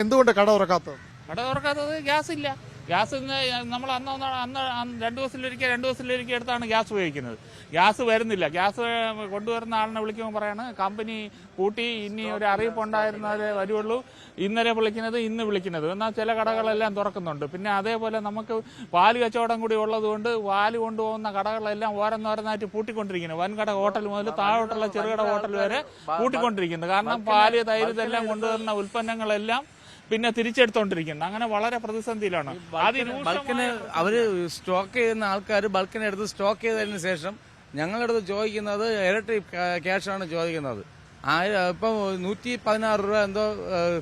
എന്തുകൊണ്ട് കട തുറക്കാത്തത്? കട തുറക്കാത്തത് ഗ്യാസ് ഇല്ല. ഗ്യാസ് നമ്മൾ അന്ന് 2 ദിവസത്തിലൊരിക്കൽ എടുത്താണ് ഗ്യാസ് ഉപയോഗിക്കുന്നത്. ഗ്യാസ് വരുന്നില്ല. ഗ്യാസ് കൊണ്ടുവരുന്ന ആളിനെ വിളിക്കുമ്പോൾ പറയാണ് കമ്പനി പൂട്ടി, ഇനി ഒരു അറിയിപ്പ് ഉണ്ടായിരുന്നാലേ വരുള്ളൂ, ഇന്നലെ വിളിക്കുന്നത് ഇന്ന് വിളിക്കുന്നത് എന്നാൽ ചില കടകളെല്ലാം തുറക്കുന്നുണ്ട്. പിന്നെ അതേപോലെ നമുക്ക് പാല് കച്ചവടം കൂടി ഉള്ളതുകൊണ്ട് പാല് കൊണ്ടുപോകുന്ന കടകളെല്ലാം ഓരോന്നോരോന്നായിട്ട് പൂട്ടിക്കൊണ്ടിരിക്കുന്നത്. വൻകട ഹോട്ടൽ മുതൽ താഴോട്ടുള്ള ചെറുകിട ഹോട്ടൽ വരെ പൂട്ടിക്കൊണ്ടിരിക്കുന്നത്. കാരണം പാല്, തൈര് ഇതെല്ലാം കൊണ്ടുവരുന്ന ഉൽപ്പന്നങ്ങളെല്ലാം പിന്നെ തിരിച്ചെടുത്തോണ്ടിരിക്കുന്നത്. അങ്ങനെ വളരെ പ്രതിസന്ധിയിലാണ്. ബൾക്കിന് അവര് സ്റ്റോക്ക് ചെയ്യുന്ന ആൾക്കാർ ബൾക്കിനെ എടുത്ത് സ്റ്റോക്ക് ചെയ്തതിന് ശേഷം ഞങ്ങളുടെ അടുത്ത് ചോദിക്കുന്നത് ഇരട്ടി ക്യാഷാണ് ചോദിക്കുന്നത്. ഇപ്പം 116 രൂപ എന്തോ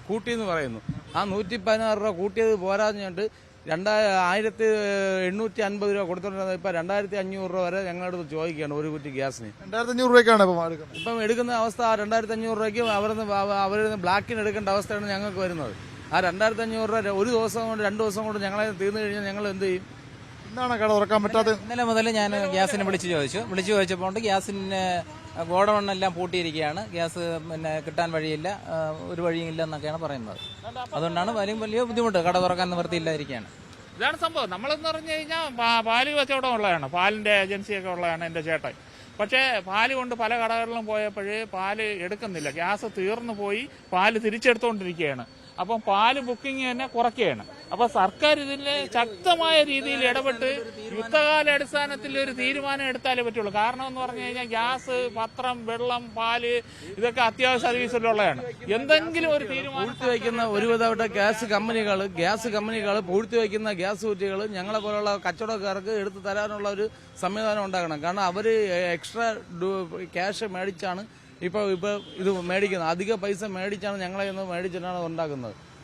കൂട്ടിയെന്ന് പറയുന്നു. ആ 116 രൂപ കൂട്ടിയത് പോരാഞ്ഞിട്ട് 1850 രൂപ കൊടുത്തോണ്ടിരുന്നത് ഇപ്പൊ 2500 രൂപ വരെ ഞങ്ങളുടെ അടുത്ത് ചോദിക്കുകയാണ് ഒരു കുറ്റി ഗ്യാസിന്. 2500 രൂപയ്ക്കാണ് ഇപ്പം എടുക്കുന്ന അവസ്ഥ. 2500 രൂപയ്ക്ക് അവരിന്ന് ബ്ലാക്കിന് എടുക്കേണ്ട അവസ്ഥയാണ് ഞങ്ങൾക്ക് വരുന്നത്. ആ 2500 രൂപ ഒരു ദിവസം കൊണ്ട് 2 ദിവസം കൊണ്ട് ഞങ്ങളെ തീർന്നു കഴിഞ്ഞാൽ ഞങ്ങൾ എന്ത് ചെയ്യും? എന്താണ് കട തുറക്കാൻ പറ്റാത്തത്? ഇന്നലെ മുതൽ ഞാൻ ഗ്യാസിന് വിളിച്ചു ചോദിച്ചപ്പോൾ ഗ്യാസിന് ഗോഡൗണെല്ലാം പൂട്ടിയിരിക്കുകയാണ്, ഗ്യാസ് പിന്നെ കിട്ടാൻ വഴിയില്ല, ഒരു വഴിയില്ല എന്നൊക്കെയാണ് പറയുന്നത്. അതുകൊണ്ടാണ് വലിയ ബുദ്ധിമുട്ട്, കട തുറക്കാൻ നിവൃത്തിയില്ലായിരിക്കുകയാണ്. ഇതാണ് സംഭവം. നമ്മളെന്ന് പറഞ്ഞു കഴിഞ്ഞാൽ പാല് കച്ചവടം ഉള്ളതാണ്, പാലിന്റെ ഏജൻസിയൊക്കെ ഉള്ളതാണ് എന്റെ ചേട്ടൻ. പക്ഷേ പാല് കൊണ്ട് പല കടകളിലും പോയപ്പോഴേ പാല് എടുക്കുന്നില്ല. ഗ്യാസ് തീർന്നു പോയി, പാല് തിരിച്ചെടുത്തുകൊണ്ടിരിക്കുകയാണ്. അപ്പം പാല് ബുക്കിംഗ് തന്നെ കുറയ്ക്കുകയാണ്. അപ്പൊ സർക്കാർ ഇതിൽ ശക്തമായ രീതിയിൽ ഇടപെട്ട് യുദ്ധകാലാടിസ്ഥാനത്തിൽ ഒരു തീരുമാനം എടുത്താലേ പറ്റുള്ളൂ. കാരണം എന്ന് പറഞ്ഞു കഴിഞ്ഞാൽ ഗ്യാസ്, പത്രം, വെള്ളം, പാല് ഇതൊക്കെ അത്യാവശ്യ സർവീസിലുള്ളതാണ്. എന്തെങ്കിലും ഒരു തീരുമാനം പൂഴ്ത്തിവെക്കുന്ന ഒരുവിധപ്പെട്ട ഗ്യാസ് കമ്പനികൾ പൂഴ്ത്തിവെക്കുന്ന ഗ്യാസ് കുറ്റികൾ ഞങ്ങളെ പോലുള്ള കച്ചവടക്കാർക്ക് എടുത്തു തരാനുള്ള ഒരു സംവിധാനം ഉണ്ടാക്കണം. കാരണം അവര് എക്സ്ട്രാ ക്യാഷ് മേടിച്ചാണ് ഇപ്പൊ ഇത് മേടിക്കുന്നത്. അധിക പൈസ മേടിച്ചാണ് ഞങ്ങളെ മേടിച്ചിട്ടാണ് ഉണ്ടാക്കുന്നത്.